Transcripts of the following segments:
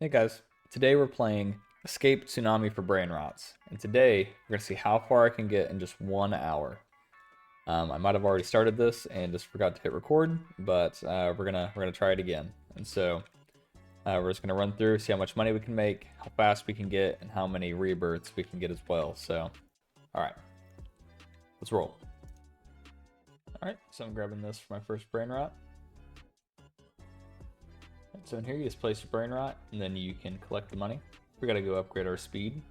Hey guys, today we're playing Escape Tsunami for Brainrots, and today we're gonna see how far I can get in just 1 hour. I might have already started this and just forgot to hit record, but we're gonna try it again. And so we're just gonna run through, see how much money we can make, how fast we can get, and how many rebirths we can get as well. So, all right, let's roll. All right, so I'm grabbing this for my first Brainrot. So in here you just place your Brainrot, and then you can collect the money. We gotta go upgrade our speed.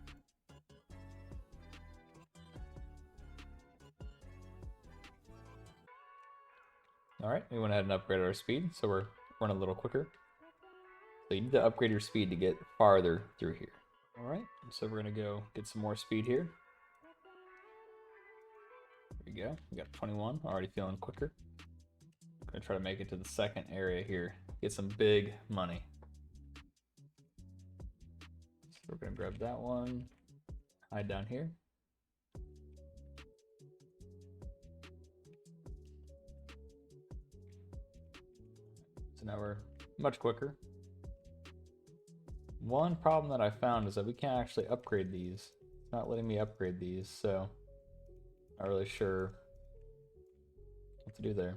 Alright, we went ahead and upgraded our speed, so we're running a little quicker. So you need to upgrade your speed to get farther through here. Alright, so we're gonna go get some more speed here. There we go, we got 21, already feeling quicker. Gonna try to make it to the second area here, get some big money. So we're gonna grab that one, hide down here. So now we're much quicker. One problem that I found is that we can't actually upgrade these. It's not letting me upgrade these, so not really sure what to do there.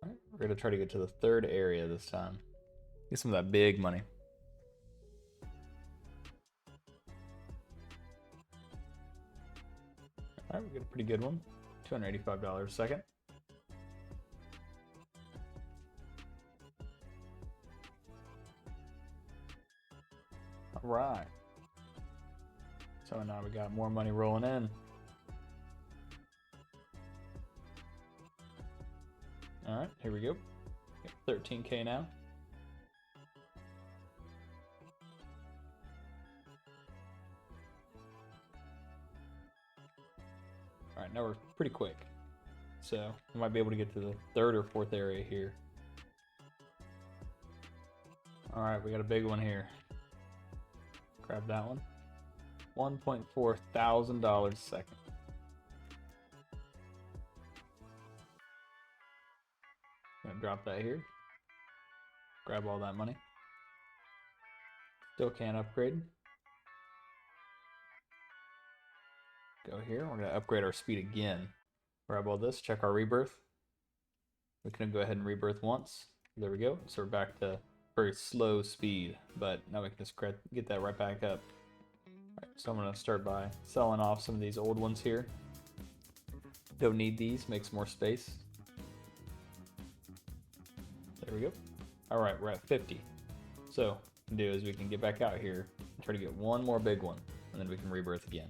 Alright, we're gonna try to get to the third area this time. Get some of that big money. Alright, we got a pretty good one. $285 a second. Alright. So now we got more money rolling in. Alright, here we go. Got 13K now. Alright, now we're pretty quick. So we might be able to get to the third or fourth area here. Alright, we got a big one here. Grab that one. $1.4 thousand a second. Gonna drop that here. Grab all that money. Still can't upgrade. Go here. We're gonna upgrade our speed again. Grab all this. Check our rebirth. We can go ahead and rebirth once. There we go. So we're back to very slow speed, but now we can just get that right back up. Alright, so I'm gonna start by selling off some of these old ones here. Don't need these. Makes more space. There we go. Alright, we're at 50. So, what we can do is we can get back out here and try to get one more big one, and then we can rebirth again.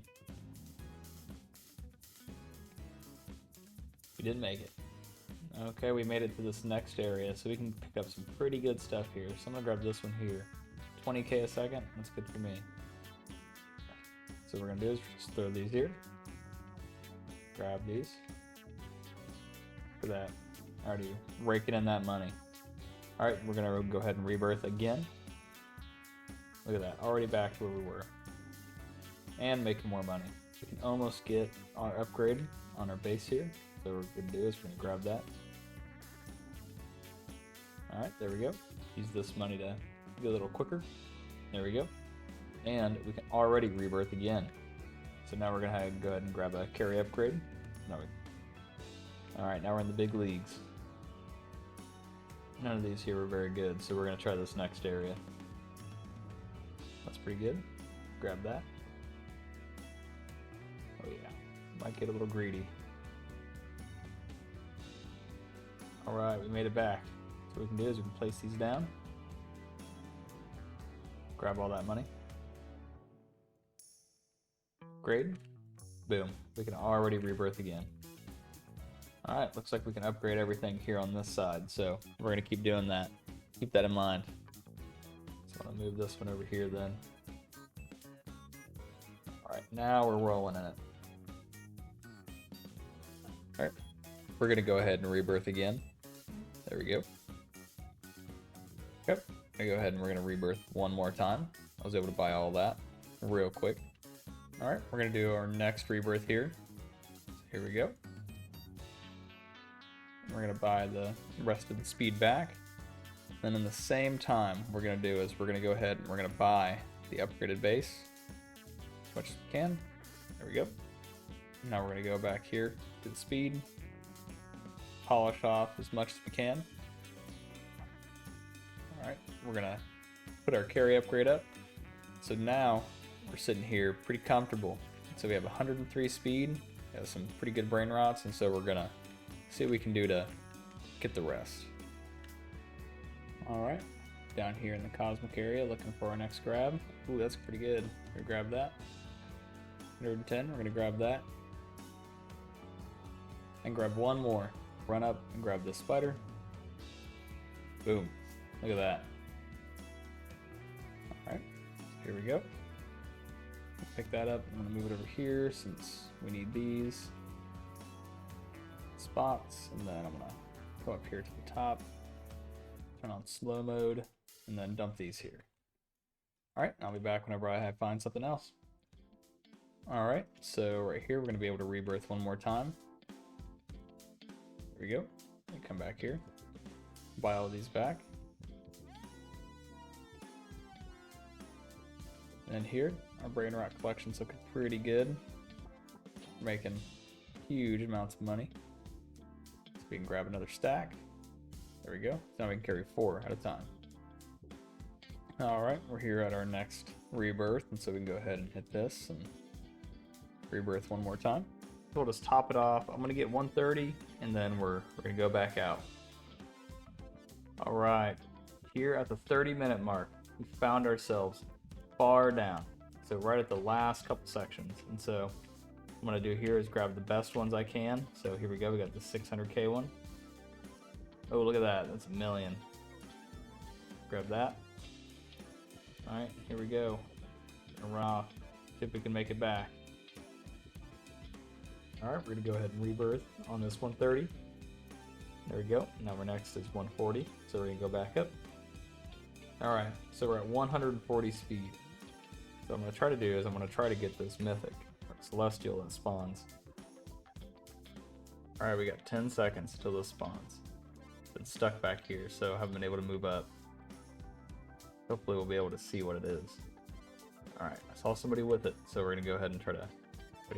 We didn't make it. Okay, we made it to this next area, so we can pick up some pretty good stuff here. So I'm gonna grab this one here. 20K a second, that's good for me. So what we're gonna do is just throw these here. Grab these. Look at that. Already raking in that money. Alright, we're gonna go ahead and rebirth again. Look at that, already back to where we were. And making more money. We can almost get our upgrade on our base here. So what we're gonna do is we're gonna grab that. Alright, there we go. Use this money to get a little quicker. There we go. And we can already rebirth again. So now we're gonna go ahead and grab a carry upgrade. Alright, now we're in the big leagues. None of these here were very good, so we're gonna try this next area. That's pretty good. Grab that. Oh yeah, might get a little greedy. Alright, we made it back. So what we can do is we can place these down. Grab all that money. Upgrade. Boom. We can already rebirth again. Alright, looks like we can upgrade everything here on this side, so we're going to keep doing that. Keep that in mind. So I'll move this one over here then. Alright, now we're rolling in it. Alright, we're going to go ahead and rebirth again. There we go. Yep, I'm going to go ahead and we're going to rebirth one more time. I was able to buy all that real quick. Alright, we're going to do our next rebirth here. So here we go. We're going to buy the rest of the speed back. Then in the same time, we're going to do is we're going to go ahead and we're going to buy the upgraded base as much as we can. There we go. Now we're going to go back here to the speed, polish off as much as we can. Alright, we're going to put our carry upgrade up. So now we're sitting here pretty comfortable. So we have 103 speed, we have some pretty good Brainrots, and so we're going to see what we can do to get the rest. Alright, down here in the cosmic area looking for our next grab. Ooh, that's pretty good. We're going to grab that. 110, we're going to grab that. And grab one more. Run up and grab this spider. Boom. Look at that. Alright, here we go. Pick that up. I'm going to move it over here since we need these spots. And then I'm going to go up here to the top. Turn on slow mode. And then dump these here. Alright, I'll be back whenever I find something else. Alright, so right here we're going to be able to rebirth one more time. There we go. Come back here. Buy all of these back. And here, our Brainrot collection's looking pretty good. We're making huge amounts of money. So we can grab another stack. There we go. Now we can carry 4 at a time. Alright, we're here at our next rebirth, and so we can go ahead and hit this and rebirth one more time. We'll just top it off. I'm gonna get 130, and then we're gonna go back out. Alright, here at the 30-minute mark, we found ourselves far down. So right at the last couple sections. And so what I'm gonna do here is grab the best ones I can. So here we go, we got the 600k one. Oh, look at that, that's a million. Grab that. Alright, here we go. Hurrah. See if we can make it back. Alright, we're gonna go ahead and rebirth on this 130. There we go. Now our next is 140. So we're gonna go back up. Alright, so we're at 140 speed. So what I'm gonna try to do is I'm gonna try to get this mythic, or celestial that spawns. Alright, we got 10 seconds till this spawns. It's stuck back here, so I haven't been able to move up. Hopefully we'll be able to see what it is. Alright, I saw somebody with it, so we're gonna go ahead and try to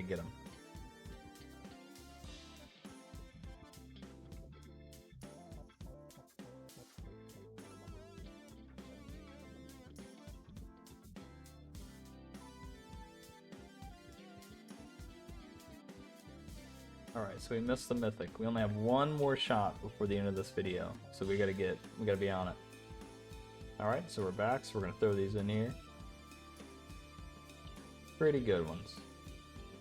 get him. Alright, so we missed the mythic. We only have one more shot before the end of this video, so we gotta be on it. Alright, so we're back, so we're gonna throw these in here. Pretty good ones.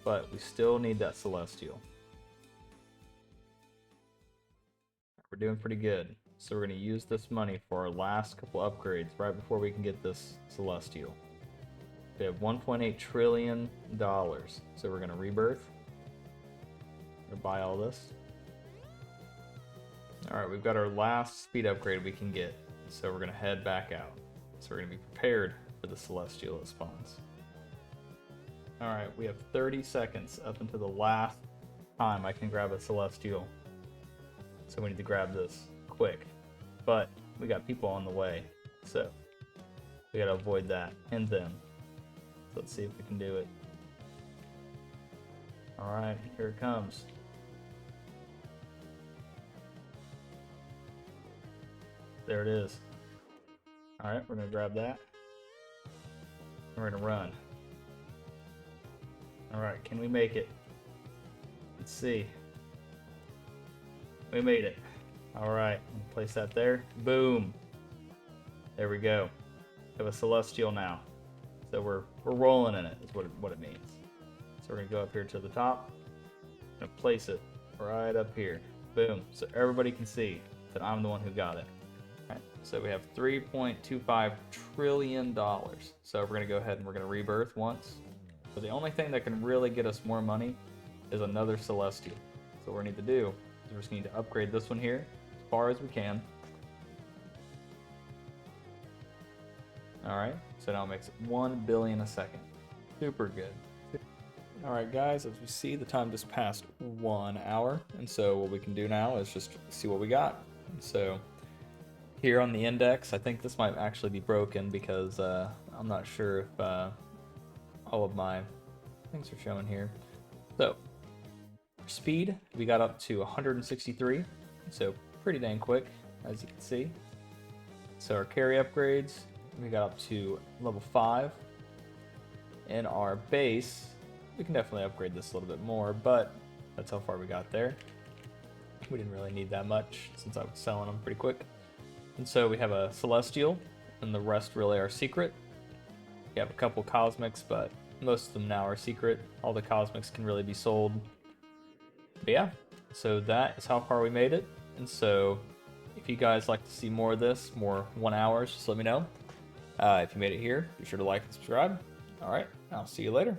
But we still need that celestial. We're doing pretty good. So we're gonna use this money for our last couple upgrades right before we can get this celestial. We have $1.8 trillion. So we're gonna rebirth. Buy all this. Alright, we've got our last speed upgrade we can get, so we're gonna head back out. So we're gonna be prepared for the celestial that spawns. Alright, we have 30 seconds up until the last time I can grab a celestial. So we need to grab this quick. But we got people on the way, so we gotta avoid that and them. So let's see if we can do it. Alright, here it comes. There it is. Alright, we're going to grab that. We're going to run. Alright, can we make it? Let's see. We made it. Alright, place that there. Boom. There we go. We have a celestial now. So we're rolling in it, is what it means. So we're going to go up here to the top. I'm going to place it right up here. Boom. So everybody can see that I'm the one who got it. So we have $3.25 trillion. So we're going to go ahead and we're going to rebirth once. But the only thing that can really get us more money is another celestial. So what we need to do is we just need to upgrade this one here as far as we can. Alright, so now it makes it 1 billion a second. Super good. Alright guys, as we see, the time just passed 1 hour. And so what we can do now is just see what we got. And so here on the index. I think this might actually be broken because I'm not sure if all of my things are showing here. So, speed, we got up to 163, so pretty dang quick, as you can see. So our carry upgrades, we got up to level 5. And our base, we can definitely upgrade this a little bit more, but that's how far we got there. We didn't really need that much since I was selling them pretty quick. And so we have a Celestial, and the rest really are secret. We have a couple Cosmics, but most of them now are secret. All the Cosmics can really be sold. But yeah, so that is how far we made it. And so if you guys like to see more of this, more 1 hours, just let me know. If you made it here, be sure to like and subscribe. All right, I'll see you later.